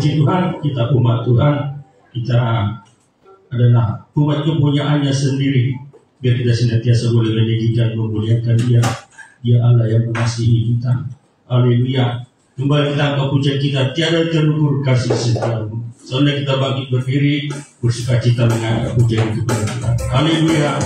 Puji Tuhan, kita umat Tuhan, kita adalah umat kepunyaannya sendiri. Biar kita senantiasa boleh menyanyi dan memuliakan Dia. Dia Allah yang mengasihi kita. Haleluya. Kembali kita angkat pujian kita, tiada terukur kasih setiamu. Soalnya kita bangkit berdiri, bersukacita mengangkat pujian itu kepada Tuhan. Haleluya.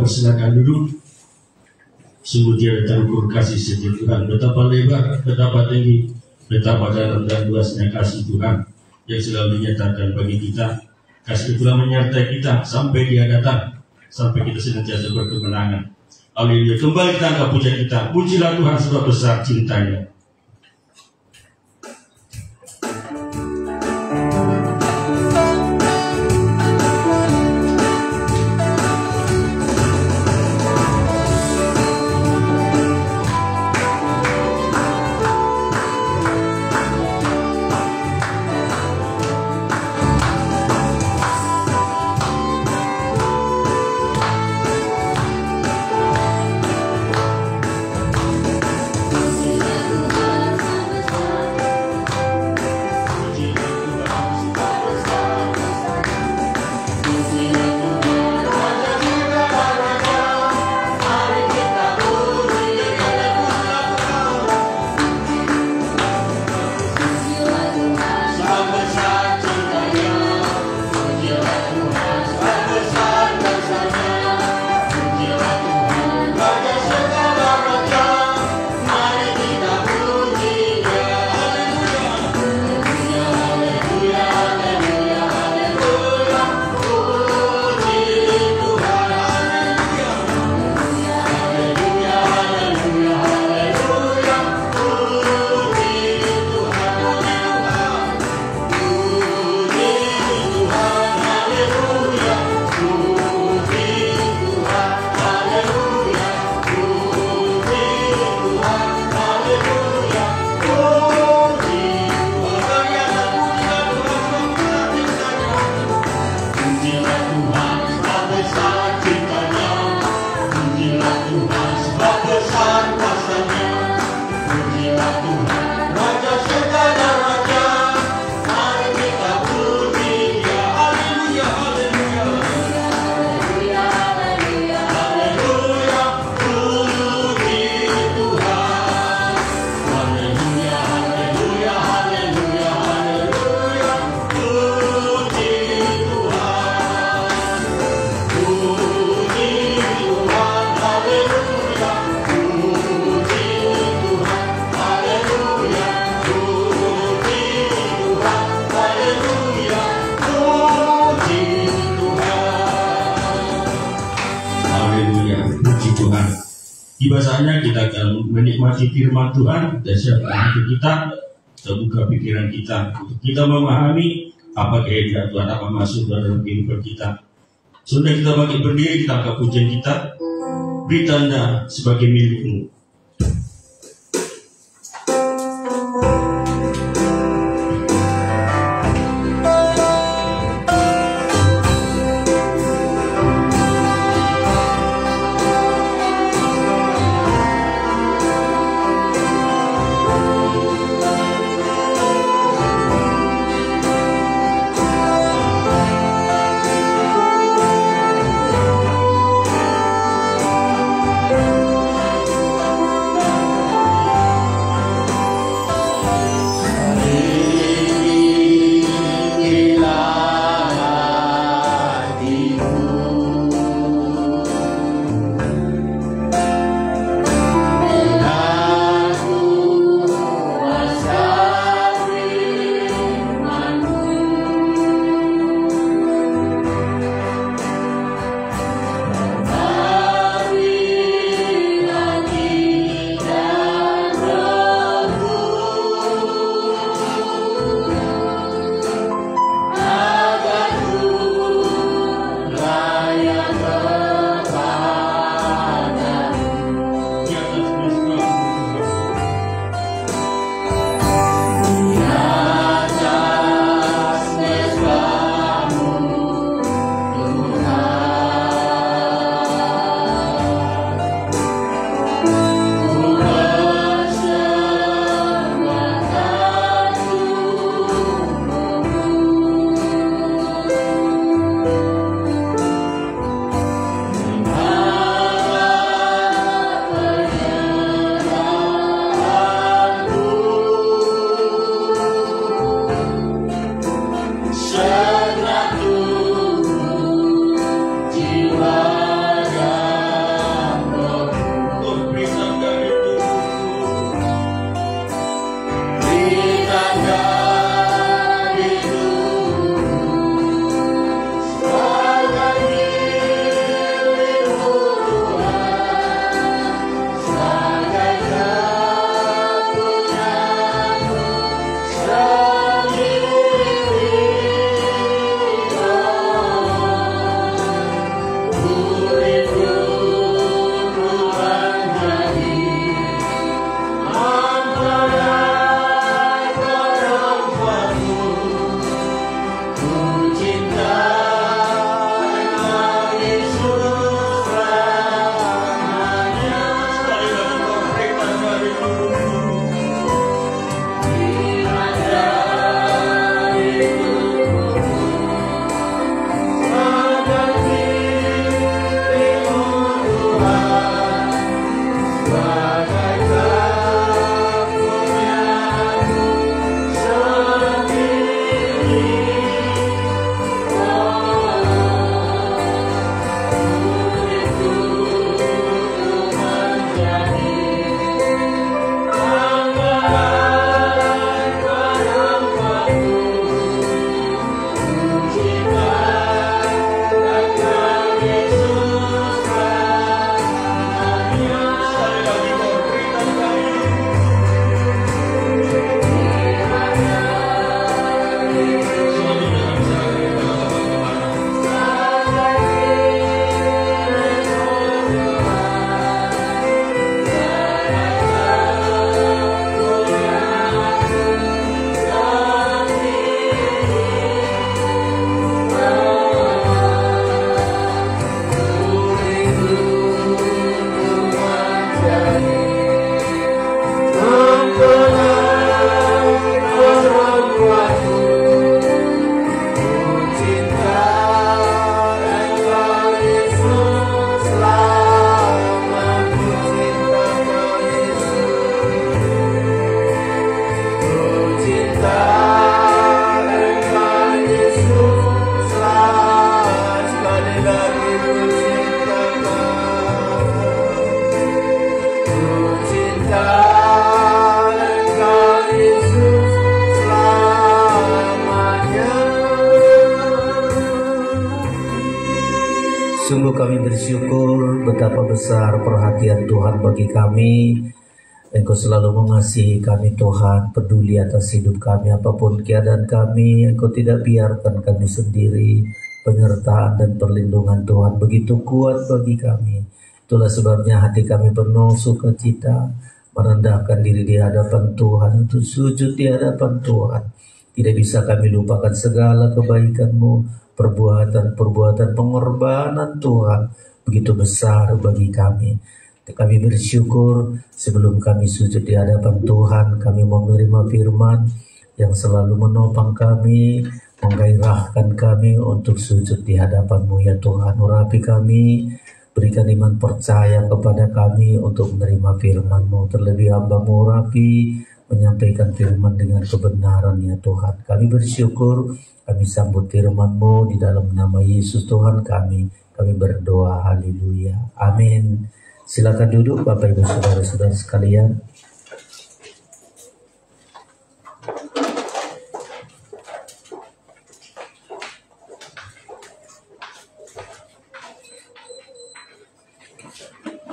Persilakan duduk. Sungguh tiada terukur kasih setia Tuhan. Betapa lebar, betapa tinggi, betapa dalam dan luasnya kasih Tuhan yang selalu dinyatakan bagi kita. Kasih itulah menyertai kita sampai Dia datang, sampai kita senantiasa berkemenangan. Haleluya. Kembali kita angkat pujian kita. Pujilah Tuhan sebab besar cintanya. Tuhan Bahasanya kita akan menikmati firman Tuhan dan siapkan hati kita, terbuka pikiran kita untuk kita memahami apa kehendak Tuhan, apa masuk dalam kehidupan kita. Sudah kita bagi berdiri, kita angkat pujian kita, beri tanda sebagai milikmu. Sungguh kami bersyukur betapa besar perhatian Tuhan bagi kami. Engkau selalu mengasihi kami Tuhan, peduli atas hidup kami apapun keadaan kami. Engkau tidak biarkan kami sendiri. Penyertaan dan perlindungan Tuhan begitu kuat bagi kami. Itulah sebabnya hati kami penuh sukacita, merendahkan diri di hadapan Tuhan, untuk sujud di hadapan Tuhan. Tidak bisa kami lupakan segala kebaikan-Mu, perbuatan-perbuatan pengorbanan Tuhan begitu besar bagi kami. Kami bersyukur sebelum kami sujud di hadapan Tuhan, kami mau menerima firman yang selalu menopang kami, menggairahkan kami untuk sujud di hadapan-Mu ya Tuhan. Urapi kami, berikan iman percaya kepada kami untuk menerima firman-Mu. Terlebih hamba-Mu urapi, menyampaikan firman dengan kebenaran ya Tuhan. Kami bersyukur, kami sambut firman-Mu di dalam nama Yesus Tuhan kami. Kami berdoa, haleluya, amin. Silakan duduk Bapak Ibu Saudara-saudara sekalian.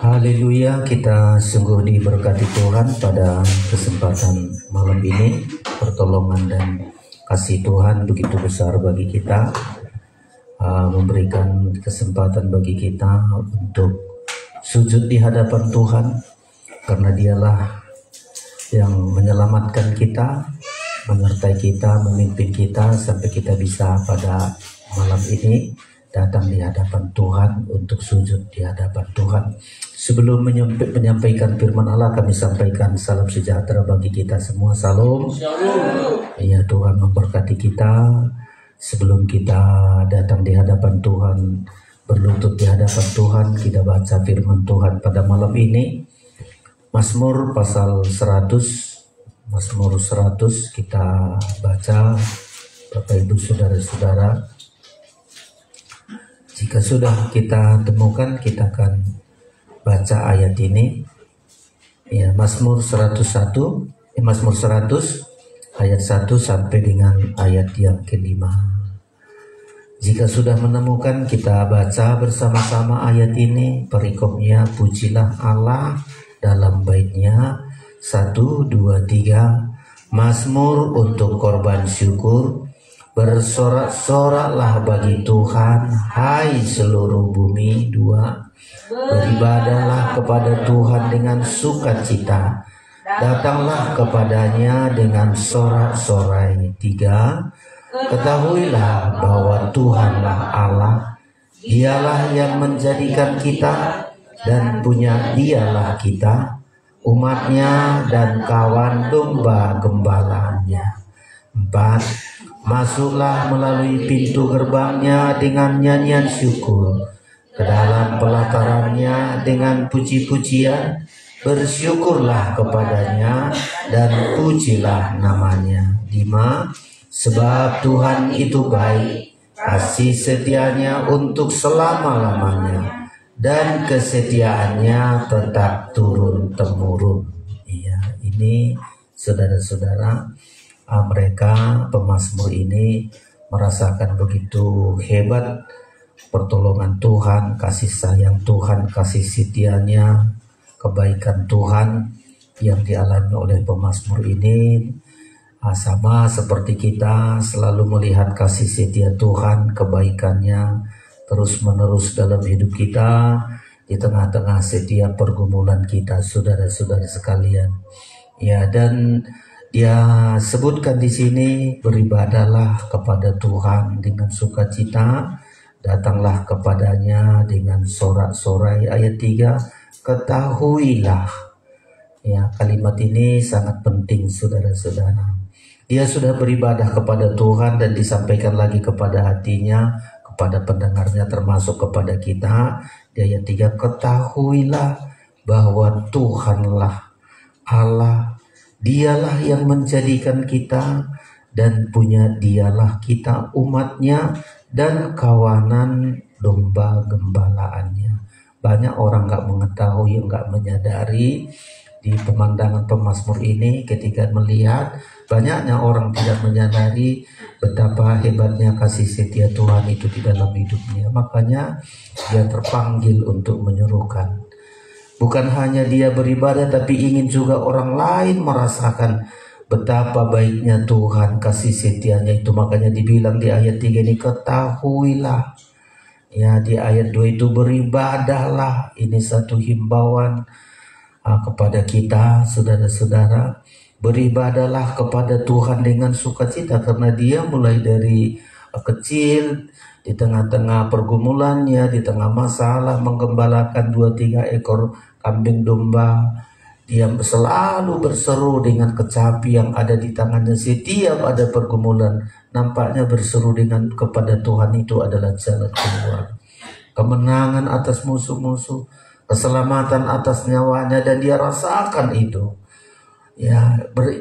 Haleluya, kita sungguh diberkati Tuhan pada kesempatan malam ini. Pertolongan dan kasih Tuhan begitu besar bagi kita, memberikan kesempatan bagi kita untuk sujud di hadapan Tuhan, karena Dialah yang menyelamatkan kita, menyertai kita, memimpin kita sampai kita bisa pada malam ini datang di hadapan Tuhan untuk sujud di hadapan Tuhan. Sebelum menyampaikan firman Allah, kami sampaikan salam sejahtera bagi kita semua. Salam. Ya, Tuhan memberkati kita. Sebelum kita datang di hadapan Tuhan, berlutut di hadapan Tuhan, kita baca firman Tuhan pada malam ini. Mazmur pasal 100, Mazmur 100 kita baca, Bapak Ibu Saudara-saudara. Jika sudah kita temukan, kita akan baca ayat ini. Ya, Mazmur 101, Mazmur 100 ayat 1 sampai dengan ayat yang kelima. Jika sudah menemukan, kita baca bersama-sama ayat ini. Perikopnya, pujilah Allah dalam baitnya. 1, 2, 3. Mazmur untuk korban syukur. Bersorak-soraklah bagi Tuhan, hai seluruh bumi. 2. Beribadahlah kepada Tuhan dengan sukacita. Datanglah kepadanya dengan sorak-sorai. 3. Ketahuilah bahwa Tuhanlah Allah, Dialah yang menjadikan kita dan punya Dialah kita, umatnya dan kawan domba gembalaannya. 4. Masuklah melalui pintu gerbangnya dengan nyanyian syukur, ke dalam pelatarannya dengan puji-pujian. Bersyukurlah kepadanya dan pujilah namanya. 5. Sebab Tuhan itu baik, kasih setianya untuk selama-lamanya, dan kesetiaannya tetap turun-temurun. Iya, ini saudara-saudara, mereka pemazmur ini merasakan begitu hebat pertolongan Tuhan, kasih sayang Tuhan, kasih setianya, kebaikan Tuhan yang dialami oleh pemazmur ini. Sama seperti kita selalu melihat kasih setia Tuhan, kebaikannya terus menerus dalam hidup kita di tengah-tengah setiap pergumulan kita, saudara-saudara sekalian. Ya, dan dia sebutkan di sini, beribadahlah kepada Tuhan dengan sukacita, datanglah kepadanya dengan sorak-sorai. Ayat 3, ketahuilah. Ya, kalimat ini sangat penting saudara-saudara. Dia sudah beribadah kepada Tuhan dan disampaikan lagi kepada hatinya, kepada pendengarnya termasuk kepada kita. Di ayat 3, ketahuilah bahwa Tuhanlah Allah, Dialah yang menjadikan kita dan punya Dialah kita, umatnya dan kawanan domba gembalaannya. Banyak orang gak mengetahui, gak menyadari di pemandangan pemazmur ini ketika melihat banyaknya orang tidak menyadari betapa hebatnya kasih setia Tuhan itu di dalam hidupnya. Makanya dia terpanggil untuk menyerukan. Bukan hanya dia beribadah, tapi ingin juga orang lain merasakan betapa baiknya Tuhan, kasih setianya itu. Makanya dibilang di ayat 3 ini, ketahuilah. Ya, di ayat 2 itu beribadahlah. Ini satu himbauan kepada kita, saudara-saudara. Beribadahlah kepada Tuhan dengan sukacita, karena dia mulai dari kecil, di tengah-tengah pergumulannya, di tengah masalah, menggembalakan 2-3 ekor kambing domba. Dia selalu berseru dengan kecapi yang ada di tangannya. Setiap ada pergumulan, nampaknya berseru kepada Tuhan itu adalah jalan keluar. Kemenangan atas musuh-musuh, keselamatan atas nyawanya, dan dia rasakan itu. Ya,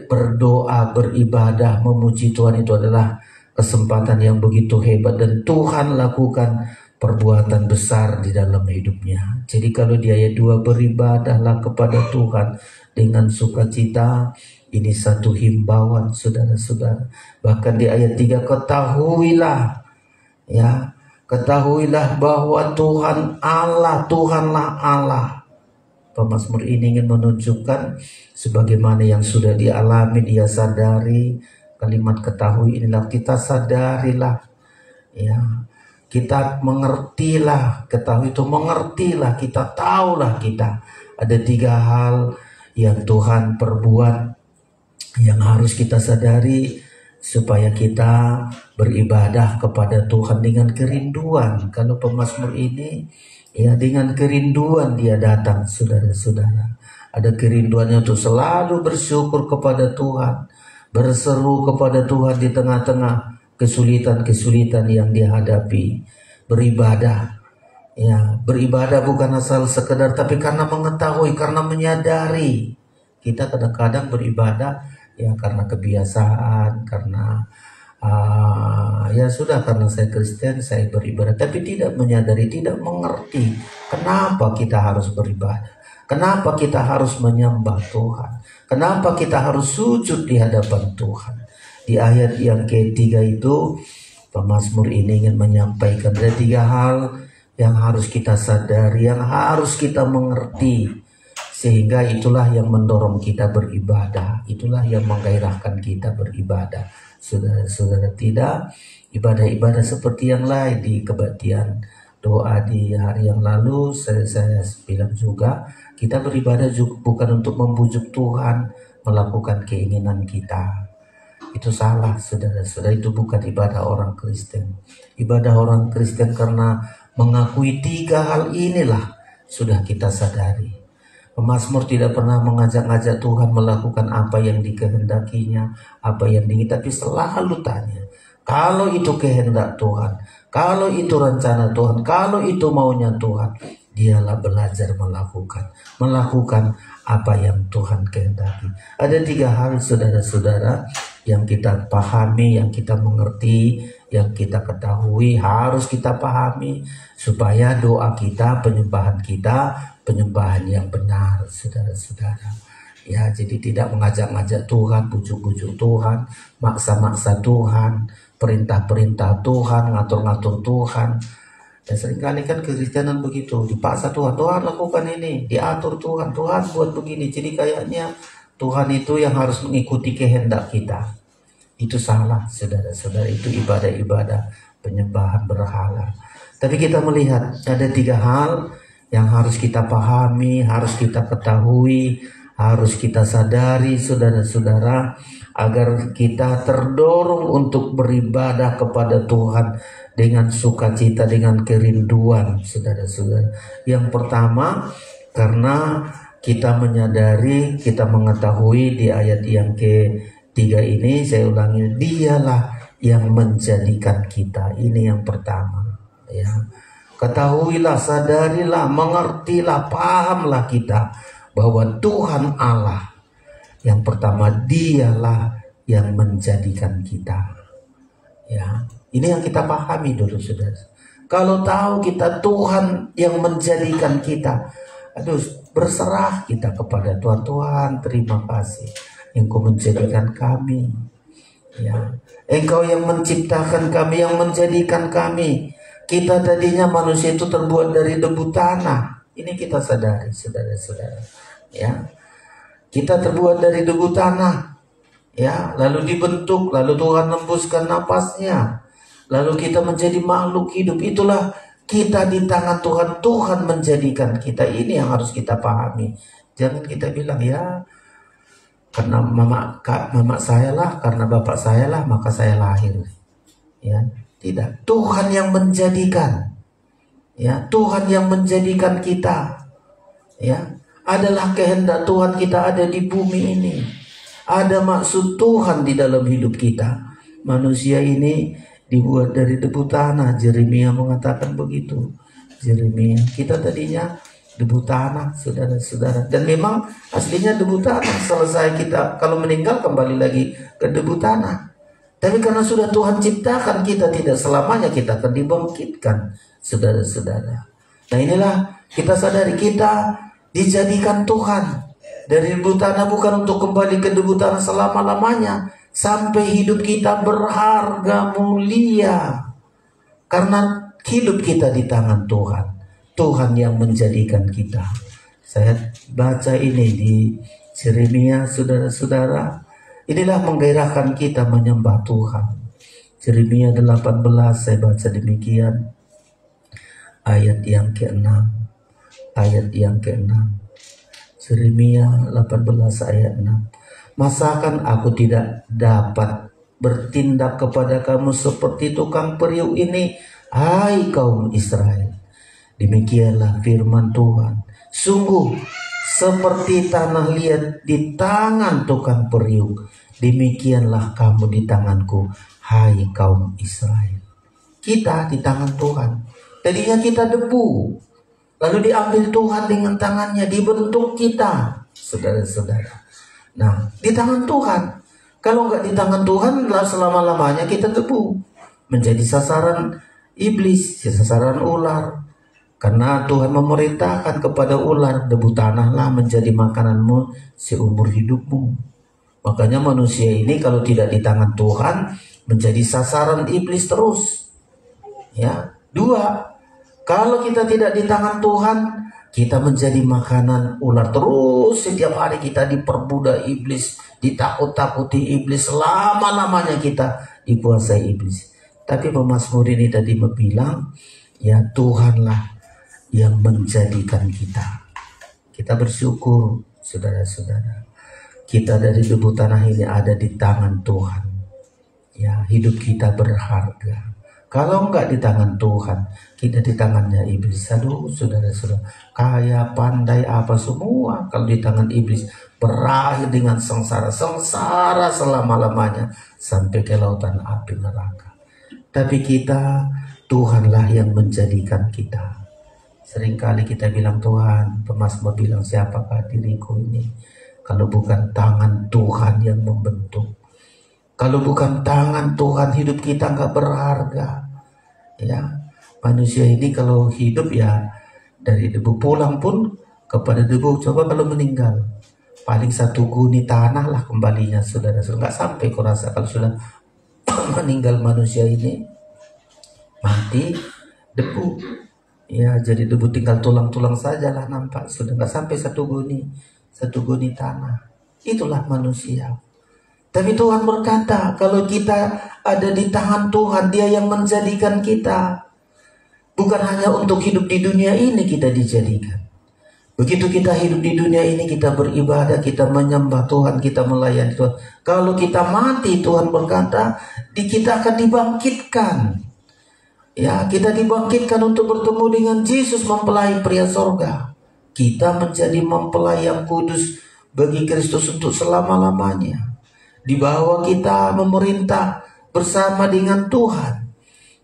berdoa, beribadah, memuji Tuhan itu adalah kesempatan yang begitu hebat, dan Tuhan lakukan perbuatan besar di dalam hidupnya. Jadi kalau di ayat 2, beribadahlah kepada Tuhan dengan sukacita, ini satu himbauan, saudara-saudara. Bahkan di ayat 3, ketahuilah, ya, ketahuilah bahwa Tuhan Allah, Tuhanlah Allah. Pemazmur ini ingin menunjukkan sebagaimana yang sudah dialami, dia sadari. Kalimat ketahui inilah, kita sadarilah, ya, kita mengertilah. Ketahui itu mengertilah, kita tahulah. Kita ada 3 hal yang Tuhan perbuat, yang harus kita sadari supaya kita beribadah kepada Tuhan dengan kerinduan. Kalau pemazmur ini, ya, dengan kerinduan dia datang, saudara-saudara. Ada kerinduannya untuk selalu bersyukur kepada Tuhan, berseru kepada Tuhan di tengah-tengah kesulitan-kesulitan yang dia hadapi. Beribadah, ya, beribadah bukan asal sekedar, tapi karena mengetahui, karena menyadari. Kita kadang-kadang beribadah ya karena kebiasaan, karena ya sudah, karena saya Kristen saya beribadah, tapi tidak menyadari, tidak mengerti kenapa kita harus beribadah, kenapa kita harus menyembah Tuhan, kenapa kita harus sujud di hadapan Tuhan. Di ayat yang ketiga itu, pemazmur ini ingin menyampaikan ada 3 hal yang harus kita sadari, yang harus kita mengerti, sehingga itulah yang mendorong kita beribadah, itulah yang menggairahkan kita beribadah. Saudara-saudara, tidak ibadah-ibadah seperti yang lain. Di kebaktian doa di hari yang lalu saya bilang juga, kita beribadah juga bukan untuk membujuk Tuhan melakukan keinginan kita. Itu salah, saudara-saudara. Itu bukan ibadah orang Kristen. Ibadah orang Kristen karena mengakui 3 hal inilah sudah kita sadari. Pemazmur tidak pernah mengajak-ajak Tuhan melakukan apa yang dikehendakinya, apa yang diingin, tapi selalu tanya, kalau itu kehendak Tuhan, kalau itu rencana Tuhan, kalau itu maunya Tuhan, dialah belajar melakukan apa yang Tuhan kehendaki. Ada 3 hal, saudara-saudara, yang kita pahami, yang kita mengerti, yang kita ketahui, harus kita pahami supaya doa kita, penyembahan yang benar, saudara-saudara. Ya, jadi tidak mengajak-ngajak Tuhan, bujuk-bujuk Tuhan, maksa-maksa Tuhan, perintah-perintah Tuhan, ngatur-ngatur Tuhan. Dan seringkali kan kekristenan begitu, dipaksa Tuhan lakukan ini, diatur Tuhan buat begini. Jadi kayaknya Tuhan itu yang harus mengikuti kehendak kita. Itu salah, saudara-saudara. Itu ibadah-ibadah penyembahan berhala. Tapi kita melihat ada 3 hal yang harus kita pahami, harus kita ketahui, harus kita sadari, saudara-saudara, agar kita terdorong untuk beribadah kepada Tuhan dengan sukacita, dengan kerinduan, saudara-saudara. Yang pertama, karena kita menyadari, kita mengetahui di ayat yang ketiga ini, saya ulangi, dialah yang menjadikan kita. Ini yang pertama, ya. Ketahuilah, sadarilah, mengertilah, pahamlah kita bahwa Tuhan Allah yang pertama, dialah yang menjadikan kita. Ya, ini yang kita pahami dulu, saudara. Kalau tahu kita Tuhan yang menjadikan kita, aduh, berserah kita kepada Tuhan. Tuhan, terima kasih Engkau menjadikan kami, ya, Engkau yang menciptakan kami, yang menjadikan kami. Kita tadinya manusia itu terbuat dari debu tanah. Ini kita sadari, saudara-saudara, ya. Kita terbuat dari debu tanah, ya, lalu dibentuk, lalu Tuhan hembuskan napasnya, lalu kita menjadi makhluk hidup. Itulah kita di tangan Tuhan. Tuhan menjadikan kita. Ini yang harus kita pahami. Jangan kita bilang, ya, karena mama saya lah, karena bapak saya lah, maka saya lahir. Ya, tidak. Tuhan yang menjadikan. Ya, Tuhan yang menjadikan kita. Ya, adalah kehendak Tuhan kita ada di bumi ini. Ada maksud Tuhan di dalam hidup kita. Manusia ini dibuat dari debu tanah. Yeremia mengatakan begitu. Yeremia, kita tadinya debu tanah, saudara-saudara. Dan memang aslinya debu tanah. Selesai kita, kalau meninggal kembali lagi ke debu tanah. Tapi karena sudah Tuhan ciptakan kita, tidak selamanya kita akan dibangkitkan, saudara-saudara. Nah, inilah kita sadari kita dijadikan Tuhan dari debu tanah, bukan untuk kembali ke debu tanah selama-lamanya. Sampai hidup kita berharga, mulia. Karena hidup kita di tangan Tuhan. Tuhan yang menjadikan kita. Saya baca ini di Yeremia, saudara-saudara. Inilah menggairahkan kita menyembah Tuhan. Yeremia 18, saya baca demikian. Ayat yang ke-6. Ayat yang ke-6. Yeremia 18 ayat 6. Masakan aku tidak dapat bertindak kepada kamu seperti tukang periuk ini, hai kaum Israel? Demikianlah firman Tuhan. Sungguh seperti tanah liat di tangan tukang periuk, demikianlah kamu di tanganku, hai kaum Israel. Kita di tangan Tuhan. Tadinya kita debu, lalu diambil Tuhan dengan tangannya, dibentuk kita, saudara-saudara. Nah, di tangan Tuhan. Kalau nggak di tangan Tuhan, selama-lamanya kita debu, menjadi sasaran iblis, sasaran ular. Karena Tuhan memerintahkan kepada ular, debu tanahlah menjadi makananmu seumur hidupmu. Makanya manusia ini kalau tidak di tangan Tuhan, menjadi sasaran iblis terus. Ya, 2, kalau kita tidak di tangan Tuhan, kita menjadi makanan ular terus. Setiap hari kita diperbudak iblis, ditakut-takuti iblis, selama-lamanya kita dikuasai iblis. Tapi pemazmur ini tadi bilang, ya Tuhanlah yang menjadikan kita. Kita bersyukur, saudara-saudara. Kita dari debu tanah ini ada di tangan Tuhan. Ya, hidup kita berharga. Kalau enggak di tangan Tuhan, kita di tangannya iblis. Aduh, saudara-saudara, kaya, pandai, apa semua. Kalau di tangan iblis, berakhir dengan sengsara selama-lamanya sampai ke lautan api neraka. Tapi kita, Tuhanlah yang menjadikan kita. Seringkali kita bilang, Tuhan, pemazmur bilang, siapakah diriku ini kalau bukan tangan Tuhan yang membentuk. Kalau bukan tangan Tuhan, hidup kita nggak berharga. Ya, manusia ini kalau hidup ya dari debu, pulang pun kepada debu. Coba kalau meninggal, paling 1 guni tanah lah kembalinya, saudara-saudara. Nggak sampai kurasa kalau sudah meninggal manusia ini, mati debu. Ya, jadi debu tinggal tulang-tulang sajalah nampak. Sudah nggak sampai 1 guni tanah. Itulah manusia. Tapi Tuhan berkata, kalau kita ada di tangan Tuhan, Dia yang menjadikan kita. Bukan hanya untuk hidup di dunia ini kita dijadikan. Begitu kita hidup di dunia ini, kita beribadah, kita menyembah Tuhan, kita melayani Tuhan. Kalau kita mati, Tuhan berkata, kita akan dibangkitkan. Ya, kita dibangkitkan untuk bertemu dengan Yesus, mempelai pria sorga. Kita menjadi mempelai yang kudus bagi Kristus untuk selama-lamanya. Dibawa kita memerintah bersama dengan Tuhan.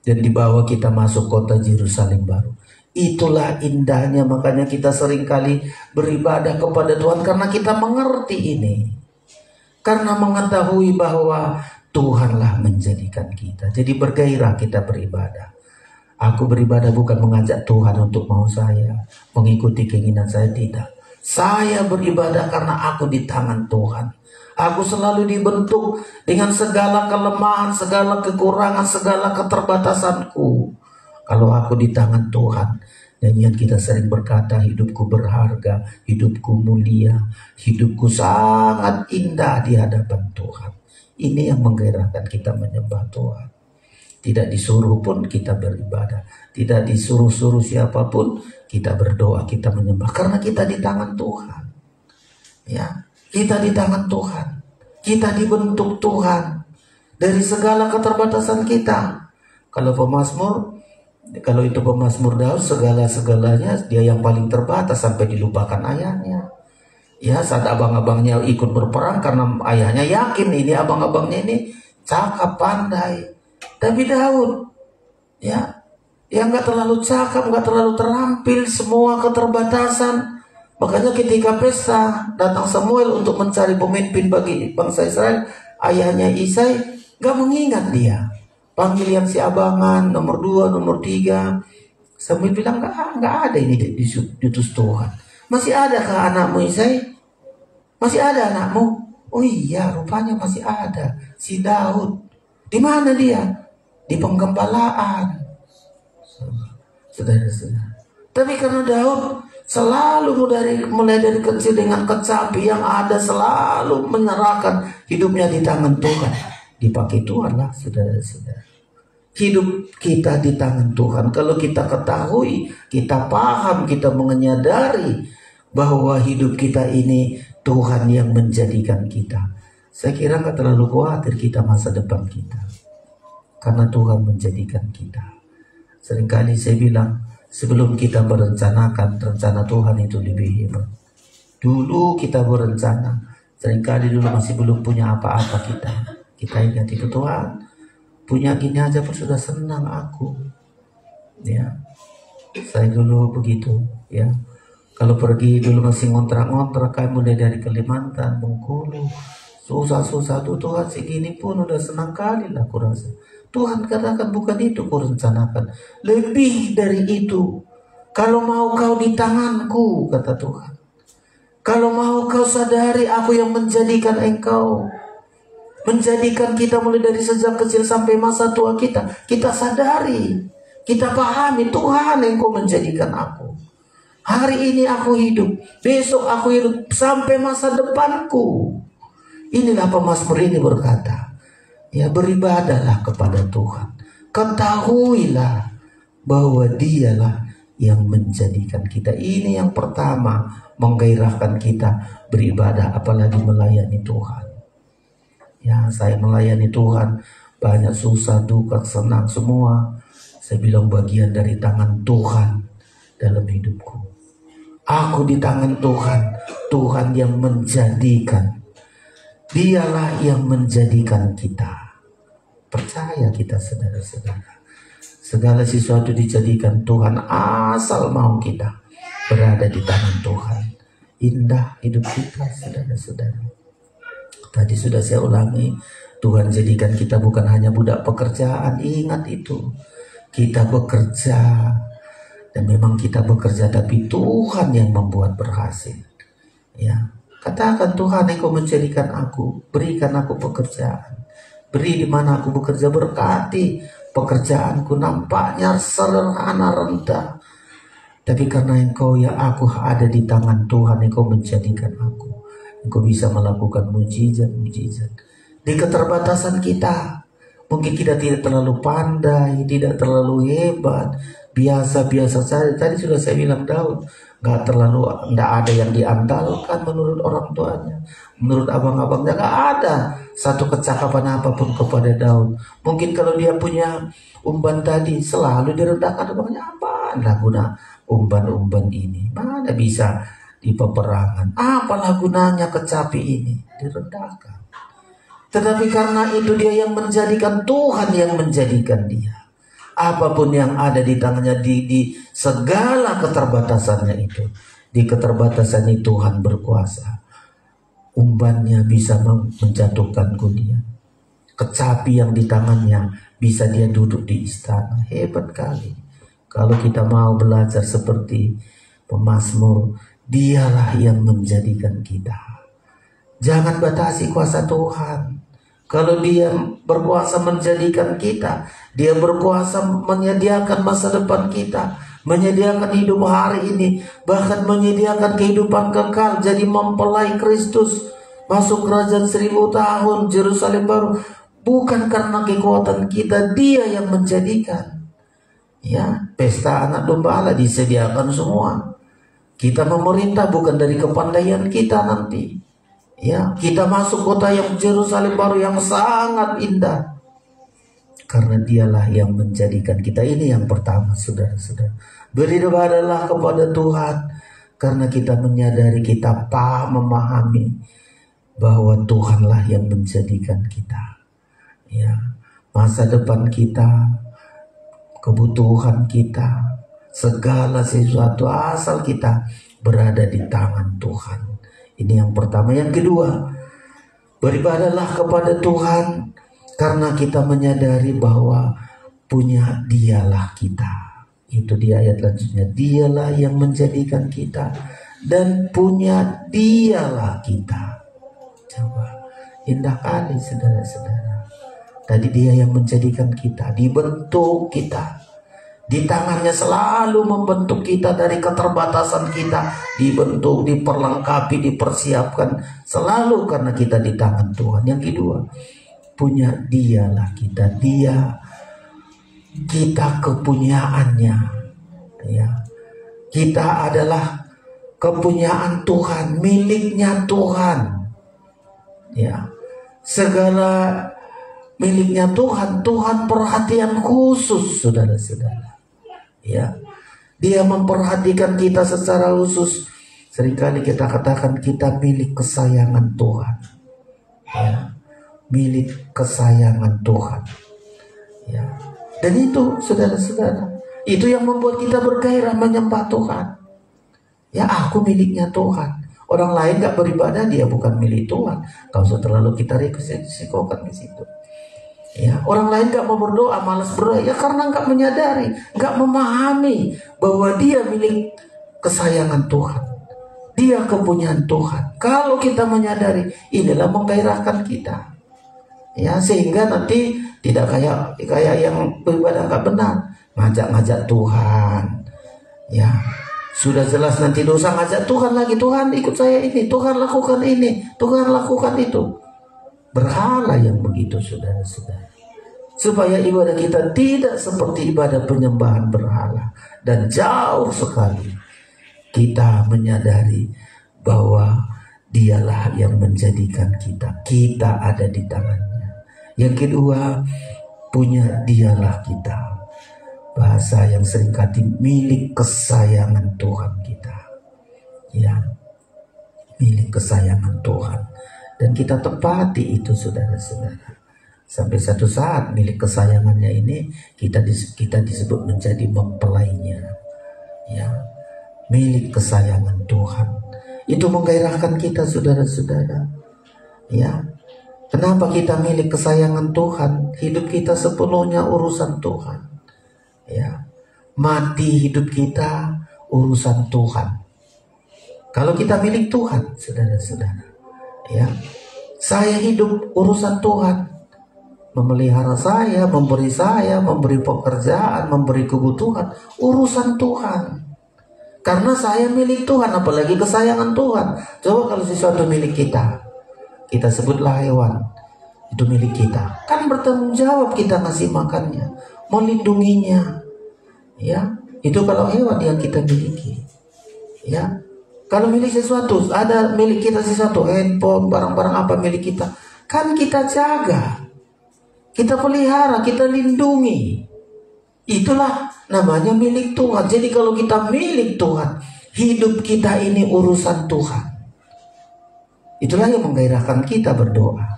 Dan dibawa kita masuk kota Yerusalem baru. Itulah indahnya, makanya kita seringkali beribadah kepada Tuhan. Karena kita mengerti ini. Karena mengetahui bahwa Tuhanlah menjadikan kita. Jadi bergairah kita beribadah. Aku beribadah bukan mengajak Tuhan untuk mau saya, mengikuti keinginan saya, tidak. Saya beribadah karena aku di tangan Tuhan. Aku selalu dibentuk dengan segala kelemahan, segala kekurangan, segala keterbatasanku. Kalau aku di tangan Tuhan. Nyanyian kita sering berkata, hidupku berharga, hidupku mulia, hidupku sangat indah di hadapan Tuhan. Ini yang menggairahkan kita menyembah Tuhan. Tidak disuruh pun kita beribadah. Tidak disuruh-suruh siapapun kita berdoa, kita menyembah. Karena kita di tangan Tuhan. Ya, kita di tangan Tuhan. Kita dibentuk Tuhan. Dari segala keterbatasan kita. Kalau itu pemazmur Daud, segala-segalanya dia yang paling terbatas sampai dilupakan ayahnya. Ya, saat abang-abangnya ikut berperang karena ayahnya yakin ini abang-abangnya ini cakap, pandai. Tapi Daud, ya, yang nggak terlalu cakap, nggak terlalu terampil, semua keterbatasan. Makanya ketika pesta datang Samuel untuk mencari pemimpin bagi bangsa Israel, ayahnya Isai nggak mengingat dia. Panggil yang si abangan, nomor 2, nomor 3. Samuel bilang nggak ada ini diutus Tuhan. Masih adakah anakmu Isai? Masih ada anakmu? Oh iya, rupanya masih ada. Si Daud. Di mana dia? Di penggembalaan. Saudara-saudara. Tapi karena Daud selalu mulai dari kecil dengan kecapi yang ada, selalu menyerahkan hidupnya di tangan Tuhan. Dipakai Tuhan lah, saudara-saudara. Hidup kita di tangan Tuhan. Kalau kita ketahui, kita paham, kita menyadari bahwa hidup kita ini Tuhan yang menjadikan kita. Saya kira gak terlalu khawatir kita masa depan kita. Karena Tuhan menjadikan kita. Seringkali saya bilang, sebelum kita merencanakan, rencana Tuhan itu lebih hebat. Dulu kita berencana, seringkali dulu masih belum punya apa-apa kita. Kita ingat itu, Tuhan, punya gini aja pun sudah senang aku. Ya, saya dulu begitu. Ya, kalau pergi dulu masih ngontrak-ngontrak, kayak mulai dari Kalimantan, Bengkulu, susah-susah tuh Tuhan segini pun udah senang kali lah aku rasa. Tuhan katakan bukan itu ku rencanakan, lebih dari itu. Kalau mau kau di tanganku, kata Tuhan. Kalau mau kau sadari aku yang menjadikan engkau, menjadikan kita mulai dari sejak kecil sampai masa tua kita. Kita sadari, kita pahami Tuhan yang kau menjadikan aku. Hari ini aku hidup, besok aku hidup sampai masa depanku. Inilah pemazmur ini berkata, ya, beribadahlah kepada Tuhan. Ketahuilah bahwa dialah yang menjadikan kita. Ini yang pertama menggairahkan kita beribadah, apalagi melayani Tuhan. Ya, saya melayani Tuhan, banyak susah, duka, senang, semua. Saya bilang bagian dari tangan Tuhan dalam hidupku. Aku di tangan Tuhan, Tuhan yang menjadikan. Dialah yang menjadikan kita. Percaya kita, saudara-saudara. Segala sesuatu dijadikan Tuhan asal mau kita berada di tangan Tuhan. Indah hidup kita, saudara-saudara. Tadi sudah saya ulangi, Tuhan jadikan kita bukan hanya budak pekerjaan. Ingat itu, kita bekerja. Dan memang kita bekerja, tapi Tuhan yang membuat berhasil. Ya, katakan Tuhan, Engkau menjadikan aku, berikan aku pekerjaan. Beri di mana aku bekerja, berkati pekerjaanku, nampaknya sederhana, rendah. Tapi karena Engkau, ya, aku ada di tangan Tuhan, Engkau menjadikan aku. Engkau bisa melakukan mujizat-mujizat. Di keterbatasan kita, mungkin kita tidak terlalu pandai, tidak terlalu hebat, biasa-biasa saja. Tadi sudah saya bilang Daud, nggak ada yang diandalkan menurut orang tuanya, menurut abang-abangnya nggak ada satu kecakapan apapun kepada Daud. Mungkin kalau dia punya umban tadi selalu direndahkan, abangnya apa lah guna umban-umban ini, mana bisa di peperangan, apalah gunanya kecapi ini, direndahkan. Tetapi karena itu dia yang menjadikan, Tuhan yang menjadikan dia. Apapun yang ada di tangannya, di segala keterbatasannya itu, di keterbatasannya Tuhan berkuasa. Umbannya bisa menjatuhkan Goliat. Kecapi yang di tangannya bisa dia duduk di istana. Hebat kali. Kalau kita mau belajar seperti pemazmur, Dialah yang menjadikan kita. Jangan batasi kuasa Tuhan. Kalau Dia berkuasa menjadikan kita, Dia berkuasa menyediakan masa depan kita, menyediakan hidup hari ini, bahkan menyediakan kehidupan kekal, jadi mempelai Kristus, masuk kerajaan 1000 tahun, Yerusalem baru. Bukan karena kekuatan kita, Dia yang menjadikan. Ya, pesta anak domba Allah disediakan semua. Kita memerintah bukan dari kepandaian kita nanti. Ya, kita masuk kota yang Yerusalem baru yang sangat indah. Karena Dialah yang menjadikan kita. Ini yang pertama, saudara-saudara. Beribadahlah kepada Tuhan karena kita menyadari, kita memahami bahwa Tuhanlah yang menjadikan kita. Ya, masa depan kita, kebutuhan kita, segala sesuatu asal kita berada di tangan Tuhan. Ini yang pertama. Yang kedua, beribadahlah kepada Tuhan karena kita menyadari bahwa punya Dialah kita. Itu di ayat lanjutnya. Dialah yang menjadikan kita dan punya Dialah kita. Coba, indah kali saudara-saudara. Tadi Dia yang menjadikan kita, dibentuk kita. Di tangannya selalu membentuk kita dari keterbatasan kita. Dibentuk, diperlengkapi, dipersiapkan. Selalu karena kita di tangan Tuhan. Yang kedua, punya Dialah kita. Dia, kita kepunyaannya. Ya. Kita adalah kepunyaan Tuhan, miliknya Tuhan. Ya. Segala miliknya Tuhan. Tuhan perhatian khusus, saudara-saudara. Ya, Dia memperhatikan kita secara khusus. Seringkali kita katakan kita milik kesayangan Tuhan. Ya, milik kesayangan Tuhan. Ya, dan itu, saudara-saudara, itu yang membuat kita bergairah menyembah Tuhan. Ya, aku miliknya Tuhan. Orang lain gak beribadah, dia bukan milik Tuhan. Gak usah terlalu kita risikokan di situ. Ya, orang lain gak mau berdoa, malas berdoa, ya karena gak menyadari, gak memahami bahwa dia milik kesayangan Tuhan. Dia kepunyaan Tuhan. Kalau kita menyadari, inilah menggairahkan kita. Ya, sehingga nanti tidak kayak yang beribadah gak benar, ngajak-ngajak Tuhan. Ya, sudah jelas nanti dosa, ngajak Tuhan lagi. Tuhan ikut saya ini, Tuhan lakukan ini, Tuhan lakukan itu. Berhala yang begitu, saudara-saudara. Supaya ibadah kita tidak seperti ibadah penyembahan berhala. Dan jauh sekali kita menyadari bahwa Dialah yang menjadikan kita. Kita ada di tangannya. Yang kedua, punya Dialah kita. Bahasa yang sering kata milik kesayangan Tuhan kita. Ya, milik kesayangan Tuhan. Dan kita tepati itu, saudara-saudara. Sampai satu saat milik kesayangannya ini kita disebut menjadi mempelainya. Ya, milik kesayangan Tuhan. Itu menggairahkan kita, saudara-saudara. Ya, kenapa kita milik kesayangan Tuhan? Hidup kita sepenuhnya urusan Tuhan. Ya, mati hidup kita urusan Tuhan. Kalau kita milik Tuhan, saudara-saudara. Ya, saya hidup urusan Tuhan, memelihara saya, memberi pekerjaan, memberi kebutuhan, urusan Tuhan. Karena saya milik Tuhan, apalagi kesayangan Tuhan. Coba kalau sesuatu milik kita, kita sebutlah hewan, itu milik kita, kan bertanggung jawab kita ngasih makannya, melindunginya. Ya, itu kalau hewan yang kita miliki. Ya. Kalau milik sesuatu, ada milik kita sesuatu, handphone, barang-barang apa milik kita, kan kita jaga, kita pelihara, kita lindungi. Itulah namanya milik Tuhan. Jadi kalau kita milik Tuhan, hidup kita ini urusan Tuhan. Itulah yang menggairahkan kita berdoa.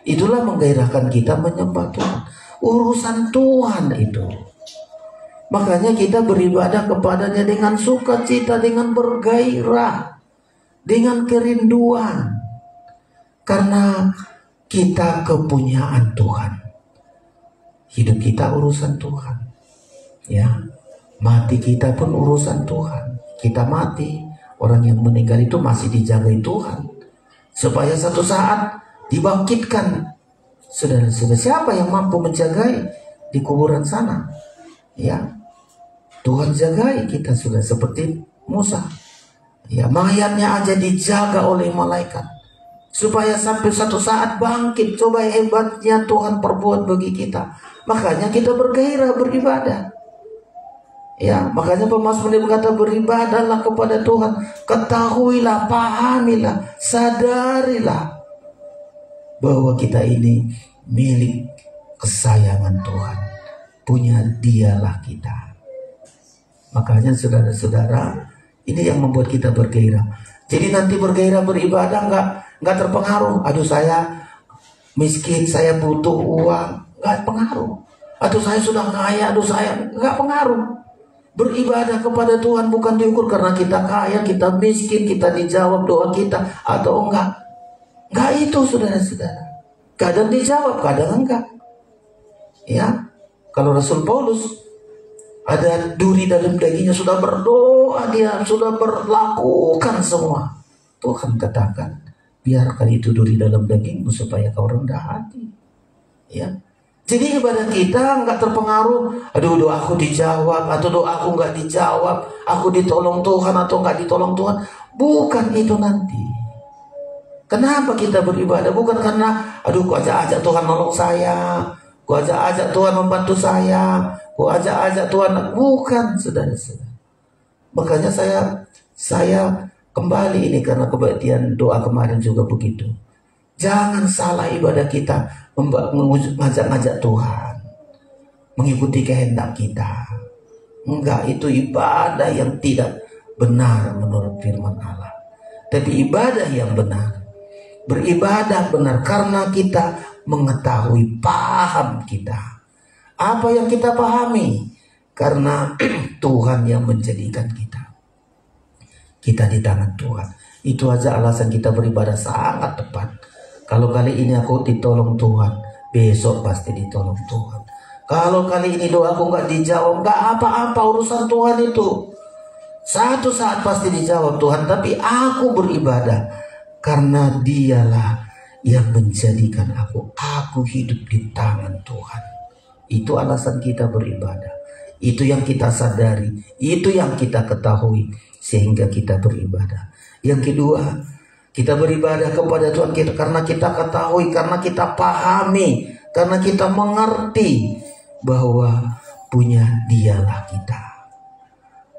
Itulah menggairahkan kita menyembah Tuhan. Urusan Tuhan itu. Makanya kita beribadah kepadanya dengan sukacita, dengan bergairah, dengan kerinduan. Karena kita kepunyaan Tuhan. Hidup kita urusan Tuhan. Ya, mati kita pun urusan Tuhan. Kita mati, Orang yang meninggal itu masih dijagai Tuhan, supaya satu saat dibangkitkan. Saudara-saudara, siapa yang mampu menjagai di kuburan sana? Ya, Tuhan jagai kita sudah seperti Musa. Ya, mayatnya aja dijaga oleh malaikat supaya sampai satu saat bangkit. Coba hebatnya Tuhan perbuat bagi kita. Makanya kita bergairah beribadah. Ya, makanya pemazmur berkata, beribadahlah kepada Tuhan, ketahuilah, pahamilah, sadarilah bahwa kita ini milik kesayangan Tuhan, punya Dialah kita. Makanya saudara-saudara, ini yang membuat kita bergairah. Jadi nanti bergairah beribadah nggak terpengaruh. Aduh, saya miskin, saya butuh uang, nggak pengaruh. Aduh, saya sudah kaya, aduh saya nggak pengaruh. Beribadah kepada Tuhan bukan diukur karena kita kaya, kita miskin, kita dijawab doa kita atau enggak. Enggak itu, saudara-saudara. Kadang dijawab, kadang enggak. Ya, kalau Rasul Paulus ada duri dalam dagingnya, sudah berdoa, dia sudah berlakukan semua. Tuhan katakan, biarkan itu duri dalam dagingmu supaya kau rendah hati. Ya. Jadi ibadah kita nggak terpengaruh, aduh doaku dijawab atau doaku nggak dijawab, aku ditolong Tuhan atau nggak ditolong Tuhan. Bukan itu nanti. Kenapa kita beribadah? Bukan karena aduh kok ajak Tuhan nolong saya, kok ajak Tuhan membantu saya, kok ajak Tuhan. Bukan, saudara-saudara. Makanya saya kembali ini karena kebaktian doa kemarin juga begitu. Jangan salah ibadah kita ngajak-ngajak Tuhan, mengikuti kehendak kita. Enggak, itu ibadah yang tidak benar menurut firman Allah. Tapi ibadah yang benar, beribadah benar karena kita mengetahui, paham kita. Apa yang kita pahami? Karena Tuhan yang menjadikan kita. Kita di tangan Tuhan. Itu aja alasan kita beribadah sangat tepat. Kalau kali ini aku ditolong Tuhan, besok pasti ditolong Tuhan. Kalau kali ini doaku nggak dijawab, nggak apa-apa, urusan Tuhan itu. Satu saat pasti dijawab Tuhan. Tapi aku beribadah karena Dialah yang menjadikan aku. Aku hidup di tangan Tuhan. Itu alasan kita beribadah. Itu yang kita sadari. Itu yang kita ketahui sehingga kita beribadah. Yang kedua, kita beribadah kepada Tuhan kita karena kita ketahui, karena kita pahami, karena kita mengerti bahwa punya Dialah kita.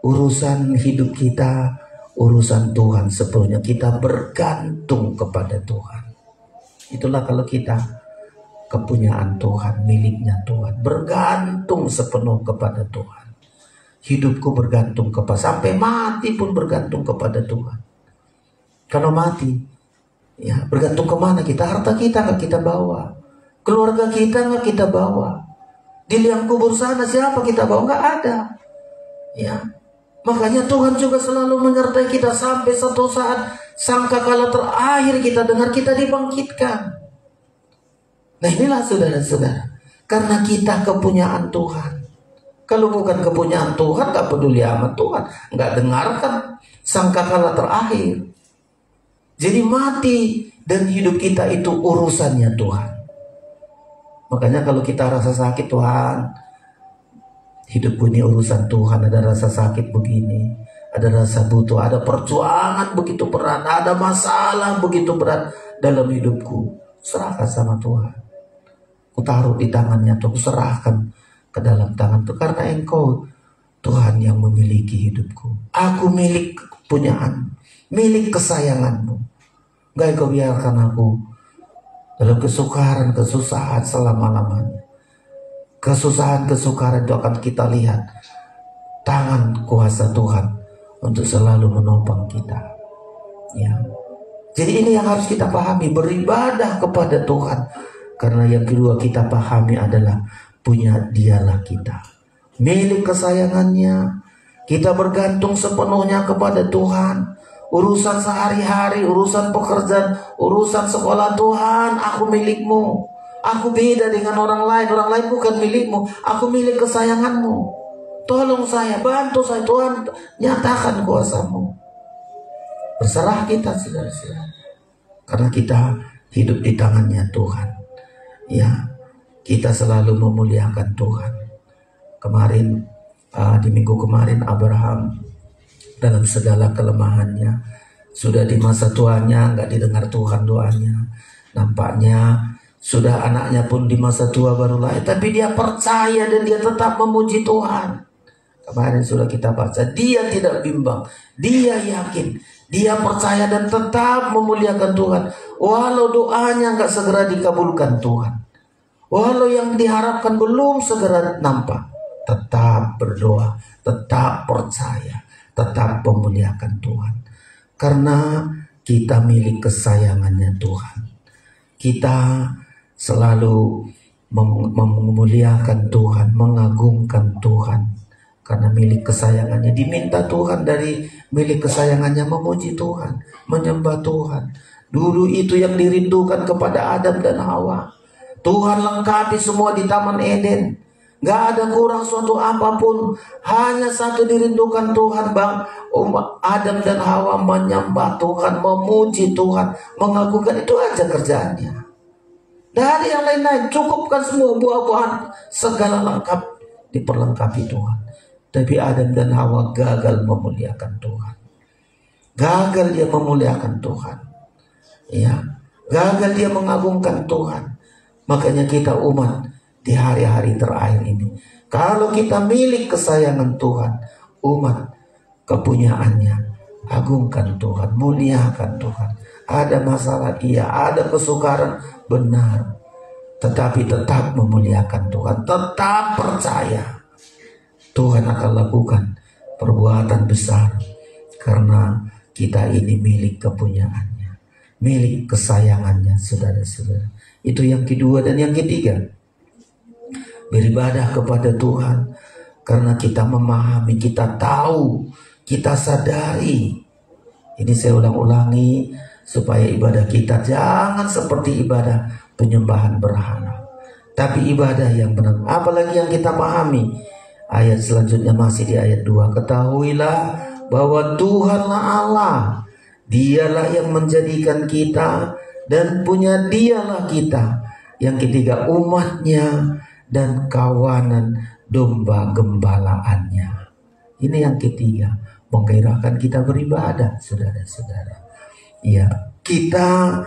Urusan hidup kita, urusan Tuhan sepenuhnya. Kita bergantung kepada Tuhan. Itulah kalau kita kepunyaan Tuhan, miliknya Tuhan. Bergantung sepenuh kepada Tuhan. Hidupku bergantung kepada, sampai mati pun bergantung kepada Tuhan. Kalau mati, ya bergantung kemana kita? Harta kita nggak kita bawa, keluarga kita nggak kita bawa, di liang kubur sana siapa kita bawa? Nggak ada. Ya, makanya Tuhan juga selalu menyertai kita sampai satu saat sangkakala terakhir kita dengar kita dibangkitkan. Nah inilah saudara-saudara, karena kita kepunyaan Tuhan. Kalau bukan kepunyaan Tuhan, nggak peduli amat Tuhan, nggak dengarkan sangkakala terakhir. Jadi mati dan hidup kita itu urusannya Tuhan. Makanya kalau kita rasa sakit, Tuhan, hidupku ini urusan Tuhan. Ada rasa sakit begini, ada rasa butuh, ada perjuangan begitu berat, ada masalah begitu berat dalam hidupku. Serahkan sama Tuhan. Ku taruh di tangannya, Tuhan, ku serahkan ke dalam tangan Tuhan. Karena Engkau Tuhan yang memiliki hidupku. Aku milik kepunyaan, milik kesayanganmu. Gak Engkau biarkan aku dalam kesukaran, kesusahan selama-lamanya. Kesusahan, kesukaran itu akan kita lihat tangan kuasa Tuhan untuk selalu menopang kita. Ya. Jadi ini yang harus kita pahami, beribadah kepada Tuhan. Karena yang kedua kita pahami adalah punya Dialah kita, milik kesayangannya. Kita bergantung sepenuhnya kepada Tuhan. Urusan sehari-hari, urusan pekerjaan, urusan sekolah, Tuhan, aku milikmu. Aku beda dengan orang lain. Orang lain bukan milikmu, aku milik kesayanganmu. Tolong saya, bantu saya, Tuhan, nyatakan kuasamu. Berserah kita, saudara-saudara, karena kita hidup di tangannya Tuhan. Ya, kita selalu memuliakan Tuhan. Kemarin di minggu kemarin Abraham dalam segala kelemahannya, sudah di masa tuanya nggak didengar Tuhan doanya. Nampaknya sudah anaknya pun di masa tua baru lahir, tapi dia percaya dan dia tetap memuji Tuhan. Kemarin sudah kita baca, dia tidak bimbang, dia yakin, dia percaya dan tetap memuliakan Tuhan. Walau doanya nggak segera dikabulkan Tuhan, walau yang diharapkan belum segera nampak, tetap berdoa, tetap percaya, tetap memuliakan Tuhan. Karena kita milik kesayangannya Tuhan. Kita selalu memuliakan Tuhan, mengagungkan Tuhan. Karena milik kesayangannya, diminta Tuhan dari milik kesayangannya memuji Tuhan, menyembah Tuhan. Dulu itu yang dirindukan kepada Adam dan Hawa. Tuhan lengkapi semua di Taman Eden. Gak ada kurang suatu apapun. Hanya satu dirindukan Tuhan, Bang. Adam dan Hawa menyembah Tuhan, memuji Tuhan, mengagungkan. Itu aja kerjaannya. Dari yang lain-lain, cukupkan semua buah-buahan, segala lengkap diperlengkapi Tuhan. Tapi Adam dan Hawa gagal memuliakan Tuhan. Gagal dia memuliakan Tuhan. Ya, gagal dia mengagungkan Tuhan. Makanya kita umat di hari-hari terakhir ini, kalau kita milik kesayangan Tuhan, umat kepunyaannya, agungkan Tuhan, muliakan Tuhan. Ada masalah, iya, ada kesukaran, benar, tetapi tetap memuliakan Tuhan, tetap percaya Tuhan akan lakukan perbuatan besar, karena kita ini milik kepunyaannya, milik kesayangannya, saudara-saudara. Itu yang kedua. Dan yang ketiga, beribadah kepada Tuhan karena kita memahami, kita tahu, kita sadari. Ini saya ulang-ulangi supaya ibadah kita jangan seperti ibadah penyembahan berhala, tapi ibadah yang benar. Apalagi yang kita pahami. Ayat selanjutnya masih di ayat 2. Ketahuilah bahwa Tuhanlah Allah, Dialah yang menjadikan kita, dan punya Dialah kita. Yang ketiga, umatnya dan kawanan domba gembalaannya. Ini yang ketiga, menggairahkan kita beribadah, saudara-saudara. Ya, kita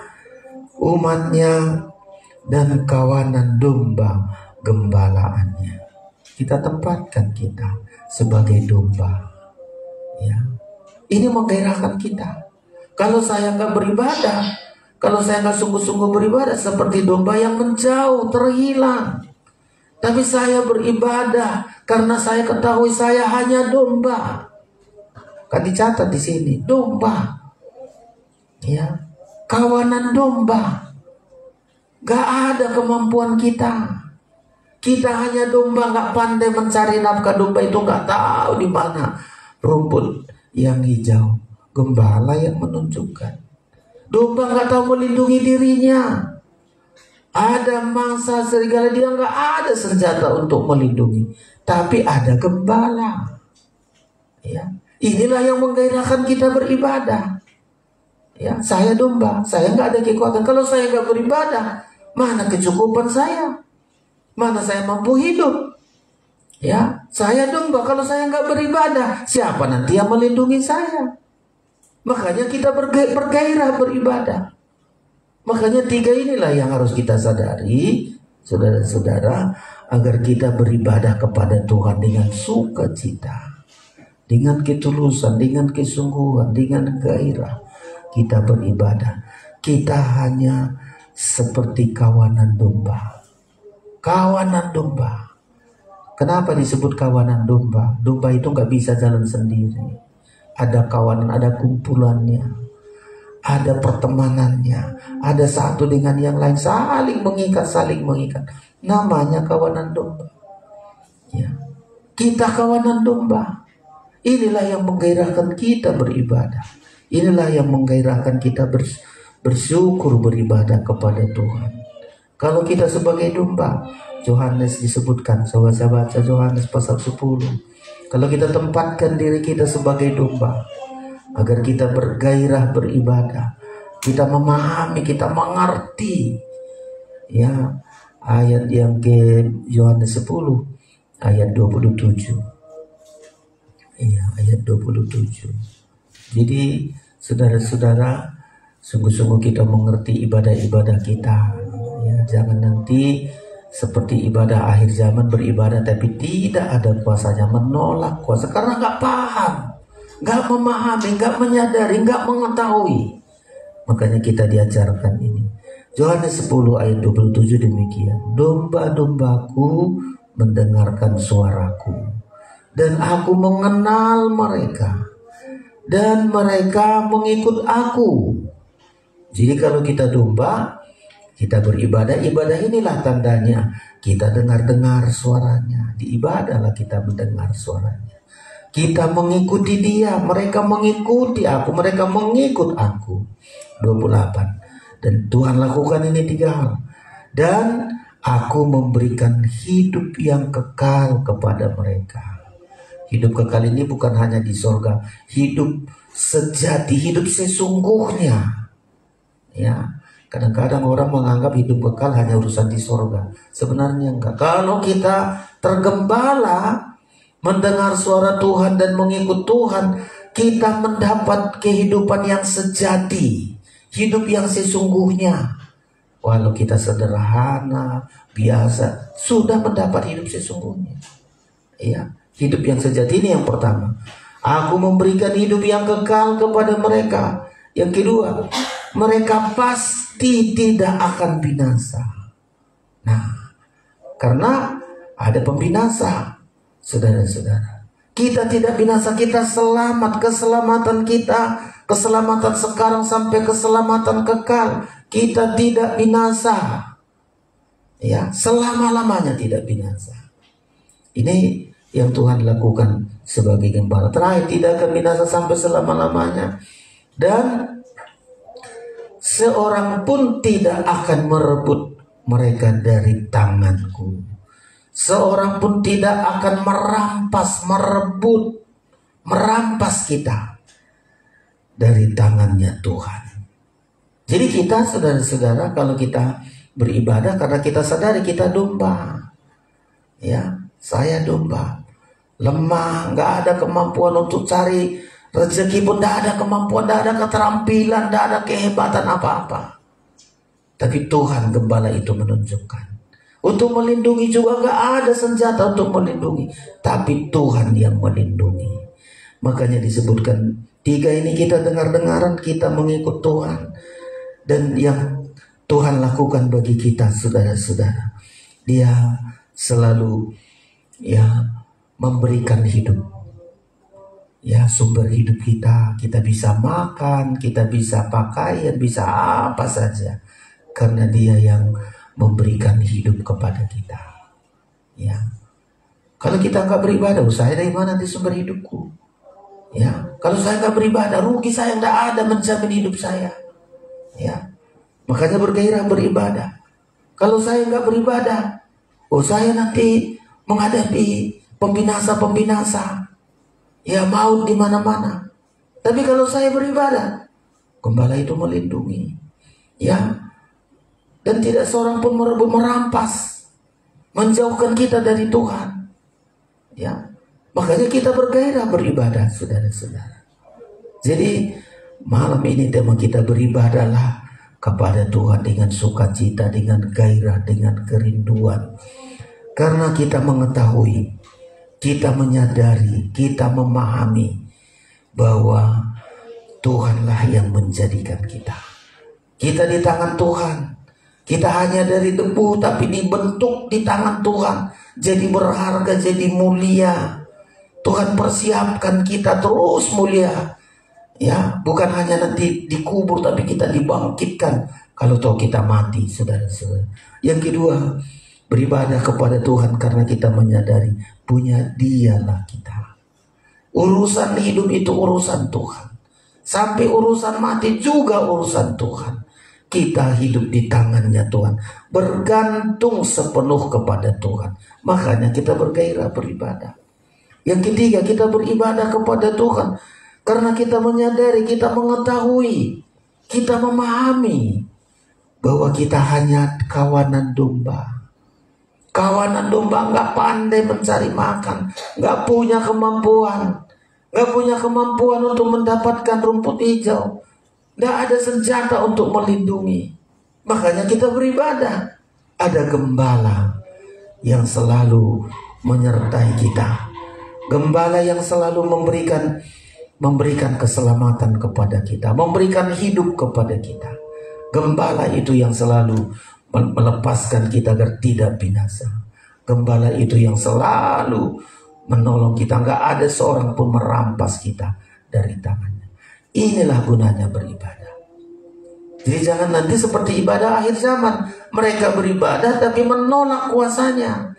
umatnya dan kawanan domba gembalaannya. Kita tempatkan kita sebagai domba. Ya, ini menggairahkan kita. Kalau saya nggak beribadah, kalau saya nggak sungguh-sungguh beribadah, seperti domba yang menjauh, terhilang. Tapi saya beribadah karena saya ketahui saya hanya domba. Kan dicatat di sini, domba. Ya, kawanan domba. Gak ada kemampuan kita. Kita hanya domba, gak pandai mencari nafkah. Domba itu gak tahu di mana rumput yang hijau. Gembala yang menunjukkan. Domba gak tahu melindungi dirinya. Ada mangsa serigala, dia gak ada senjata untuk melindungi. Tapi ada gembala. Ya, inilah yang menggairahkan kita beribadah. Ya, saya domba, saya gak ada kekuatan. Kalau saya gak beribadah, mana kecukupan saya? Mana saya mampu hidup? Ya, saya domba, kalau saya nggak beribadah, siapa nanti yang melindungi saya? Makanya kita bergairah beribadah. Makanya tiga inilah yang harus kita sadari, saudara-saudara, agar kita beribadah kepada Tuhan dengan sukacita, dengan ketulusan, dengan kesungguhan, dengan gairah. Kita beribadah. Kita hanya seperti kawanan domba. Kawanan domba. Kenapa disebut kawanan domba? Domba itu gak bisa jalan sendiri. Ada kawanan, ada kumpulannya, ada pertemanannya, ada satu dengan yang lain, saling mengikat, namanya kawanan domba. Ya. Kita kawanan domba. Inilah yang menggairahkan kita beribadah. Inilah yang menggairahkan kita bersyukur beribadah kepada Tuhan. Kalau kita sebagai domba, Yohanes disebutkan, saya baca Yohanes pasal 10. Kalau kita tempatkan diri kita sebagai domba, agar kita bergairah beribadah, kita memahami, kita mengerti. Ya, ayat yang ke Yohanes 10 ayat 27. Iya, ayat 27. Jadi saudara-saudara, sungguh-sungguh kita mengerti ibadah-ibadah kita. Ya, jangan nanti seperti ibadah akhir zaman, beribadah tapi tidak ada kuasanya, menolak kuasa karena nggak paham, nggak memahami, nggak menyadari, nggak mengetahui. Makanya kita diajarkan ini. Yohanes 10 ayat 27 demikian. Domba-dombaku mendengarkan suaraku, dan aku mengenal mereka, dan mereka mengikut aku. Jadi kalau kita domba, kita beribadah, ibadah inilah tandanya kita dengar-dengar suaranya. Di ibadahlah kita mendengar suaranya. Kita mengikuti dia, mereka mengikuti aku, mereka mengikut aku. 28. Dan Tuhan lakukan ini 3 hal. Dan aku memberikan hidup yang kekal kepada mereka. Hidup kekal ini bukan hanya di sorga, hidup sejati, hidup sesungguhnya. Ya, kadang-kadang orang menganggap hidup kekal hanya urusan di sorga. Sebenarnya enggak. Kalau kita tergembala mendengar suara Tuhan dan mengikut Tuhan, kita mendapat kehidupan yang sejati, hidup yang sesungguhnya. Walau kita sederhana, biasa, sudah mendapat hidup sesungguhnya. Ya, hidup yang sejati ini yang pertama. Aku memberikan hidup yang kekal kepada mereka. Yang kedua, mereka pasti tidak akan binasa. Nah, karena ada pembinasa, saudara-saudara. Kita tidak binasa, kita selamat. Keselamatan kita, keselamatan sekarang sampai keselamatan kekal. Kita tidak binasa. Ya, selama-lamanya tidak binasa. Ini yang Tuhan lakukan sebagai gembala. Terakhir, tidak akan binasa sampai selama-lamanya. Dan seorang pun tidak akan merebut mereka dari tanganku. Seorang pun tidak akan merampas kita dari tangannya Tuhan. Jadi kita, saudara-saudara, kalau kita beribadah karena kita sadari kita domba. Ya, saya domba. Lemah, nggak ada kemampuan untuk cari rezeki pun, nggak ada kemampuan, nggak ada keterampilan, nggak ada kehebatan apa-apa. Tapi Tuhan gembala itu menunjukkan. Untuk melindungi juga nggak ada senjata untuk melindungi. Tapi Tuhan yang melindungi. Makanya disebutkan 3 ini kita dengar-dengaran, kita mengikut Tuhan. Dan yang Tuhan lakukan bagi kita, saudara-saudara, Dia selalu memberikan hidup. Ya, sumber hidup kita bisa makan, kita bisa pakaian, bisa apa saja. Karena Dia yang memberikan hidup kepada kita. Ya. Kalau kita nggak beribadah, saya dari mana nanti sumber hidupku? Ya. Kalau saya nggak beribadah, rugi saya, nggak ada menjamin hidup saya. Ya. Makanya bergairah beribadah. Kalau saya nggak beribadah, saya nanti menghadapi pembinasa. Ya, maut di mana-mana. Tapi kalau saya beribadah, gembala itu melindungi. Ya. Dan tidak seorang pun merampas, menjauhkan kita dari Tuhan. Ya. Makanya kita bergairah beribadah, saudara-saudara. Jadi malam ini tema kita beribadahlah kepada Tuhan dengan sukacita, dengan gairah, dengan kerinduan. Karena kita mengetahui, kita menyadari, kita memahami bahwa Tuhanlah yang menjadikan kita. Kita di tangan Tuhan. Kita hanya dari debu tapi dibentuk di tangan Tuhan. Jadi berharga, jadi mulia. Tuhan persiapkan kita terus mulia. Ya, bukan hanya nanti dikubur tapi kita dibangkitkan kalau toh kita mati, saudara-saudara. Yang kedua, beribadah kepada Tuhan karena kita menyadari punya Dialah kita. Urusan hidup itu urusan Tuhan. Sampai urusan mati juga urusan Tuhan. Kita hidup di tangannya Tuhan, bergantung sepenuh kepada Tuhan. Makanya kita bergairah beribadah. Yang ketiga, kita beribadah kepada Tuhan Karena kita menyadari, kita mengetahui, kita memahami bahwa kita hanya kawanan domba. Kawanan domba nggak pandai mencari makan, nggak punya kemampuan, untuk mendapatkan rumput hijau, nggak ada senjata untuk melindungi. Makanya kita beribadah. Ada gembala yang selalu menyertai kita, gembala yang selalu memberikan keselamatan kepada kita, memberikan hidup kepada kita. Gembala itu yang selalu melepaskan kita agar tidak binasa. Gembala itu yang selalu menolong kita, nggak ada seorang pun merampas kita dari tangannya. Inilah gunanya beribadah. Jadi jangan nanti seperti ibadah akhir zaman, mereka beribadah tapi menolak kuasanya.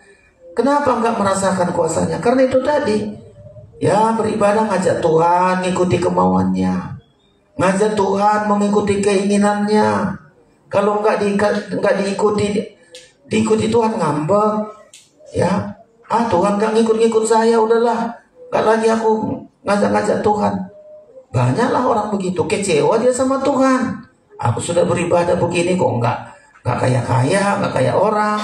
Kenapa nggak merasakan kuasanya? Karena itu tadi, ya beribadah ngajak Tuhan ngikuti kemauannya, ngajak Tuhan mengikuti keinginannya. Kalau nggak diikuti Tuhan ngambek, ya. Tuhan nggak ngikut saya, udahlah, nggak lagi aku ngajak Tuhan. Banyaklah orang begitu, kecewa dia sama Tuhan. Aku sudah beribadah begini kok nggak kaya, nggak kayak orang.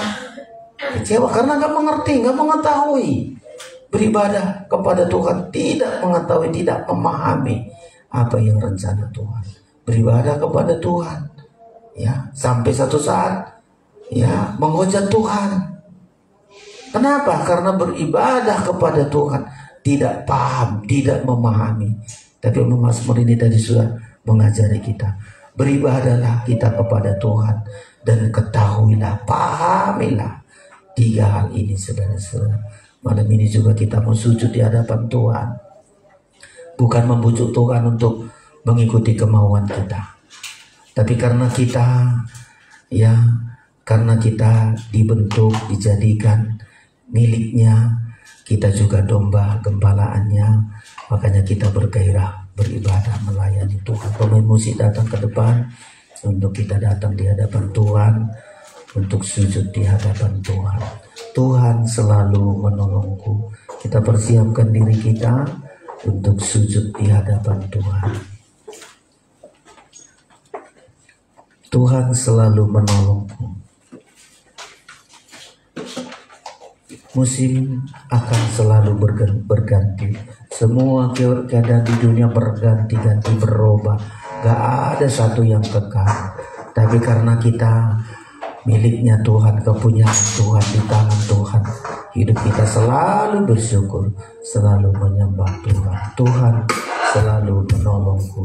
Kecewa karena nggak mengerti, nggak mengetahui. Beribadah kepada Tuhan tidak mengetahui, tidak memahami apa yang rencana Tuhan. Beribadah kepada Tuhan, ya, sampai satu saat, ya, menghujat Tuhan. Kenapa? Karena beribadah kepada Tuhan tidak paham, tidak memahami. Tapi Mazmur ini tadi sudah mengajari kita. Beribadahlah kita kepada Tuhan dan ketahuilah, pahamilah 3 hal ini, saudara-saudara. Malam ini juga kita mau sujud di hadapan Tuhan. Bukan membujuk Tuhan untuk mengikuti kemauan kita, tapi karena kita dibentuk, dijadikan miliknya, kita juga domba gembalaannya. Makanya kita bergairah beribadah, melayani Tuhan. Pemain musik datang ke depan untuk kita datang di hadapan Tuhan, untuk sujud di hadapan Tuhan. Tuhan selalu menolongku. Kita persiapkan diri kita untuk sujud di hadapan Tuhan. Tuhan selalu menolongku. Musim akan selalu berganti. Semua keadaan di dunia berganti-ganti, berubah. Gak ada satu yang kekal. Tapi karena kita miliknya Tuhan, kepunyaan Tuhan, di tangan Tuhan, hidup kita selalu bersyukur, selalu menyembah Tuhan. Tuhan selalu menolongku.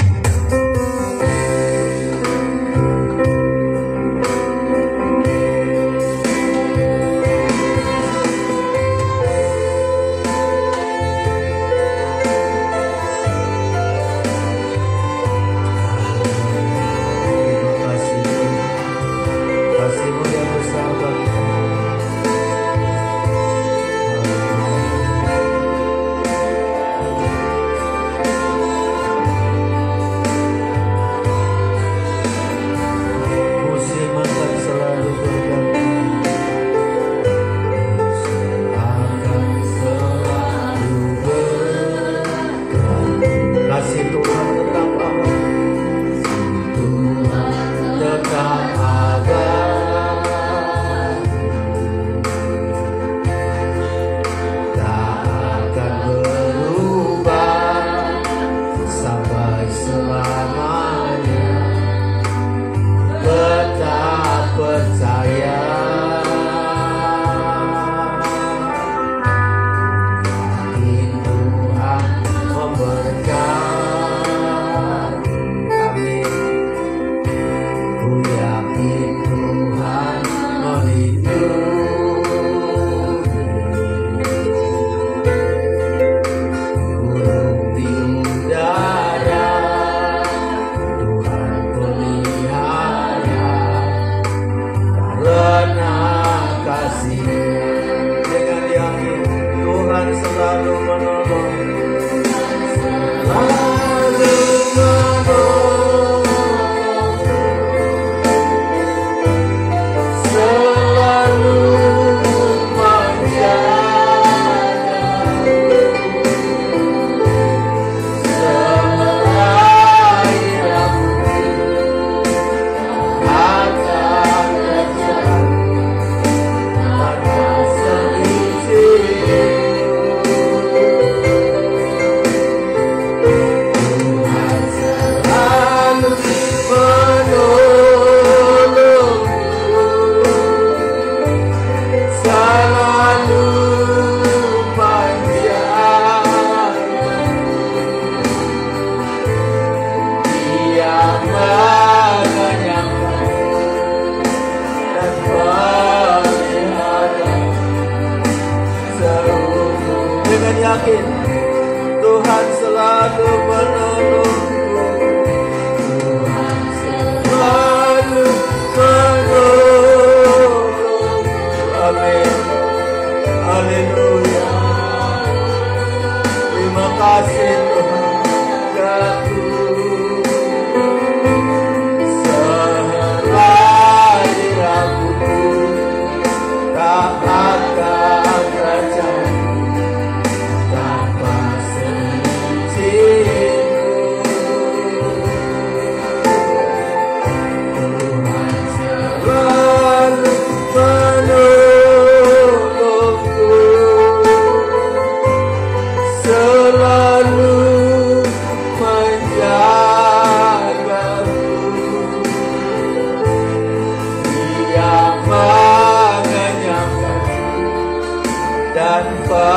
tanpa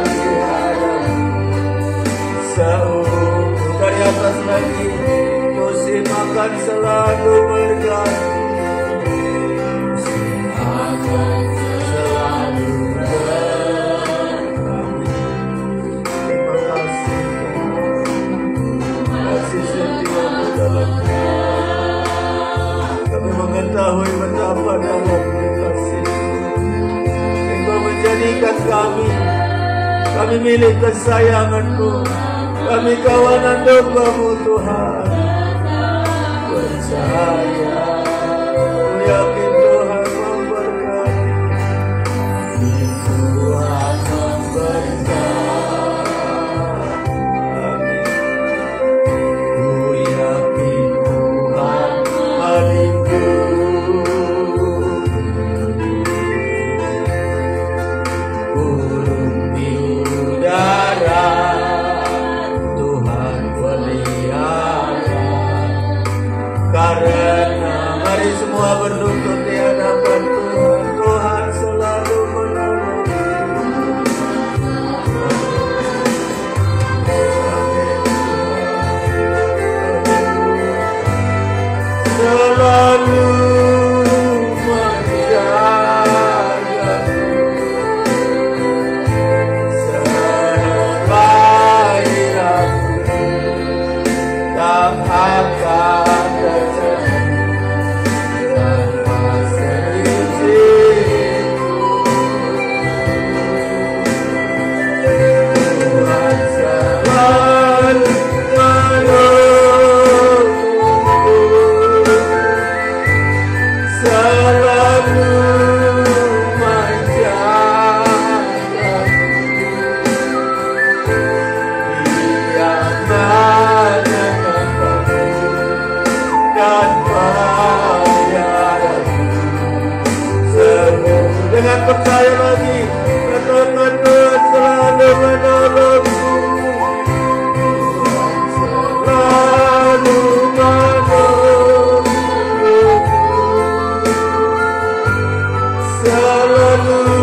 diharap. Seukur dari atas lagi, musim akan selalu berganti. Musim akan selalu berganti. Terima kasih, kasih setiamu dalam kami mengetahui betapa dalam kasih Engkau menjadikan kami milik kesayangan-Mu, kami kawanan domba-Mu Tuhan. Percaya, yakin Tuhan memberkati, Tuhan memberkati. Amin. Ku yakin Tuhan melindungi, burung di udara Tuhan pelihara. Karena mari semua berlutut di hadapan Tuhan. Tuhan selalu menolong. Selalu menjaga sampai aku tak akan terjadi tanpa seizin-Mu. Tuhan selalu menolongku, selalu menjagaku. Dia menenangkanku dan meliharaku. Dengan percaya lagi, katakan Tuhan selalu menolongku. Selalu menolongku. Selalu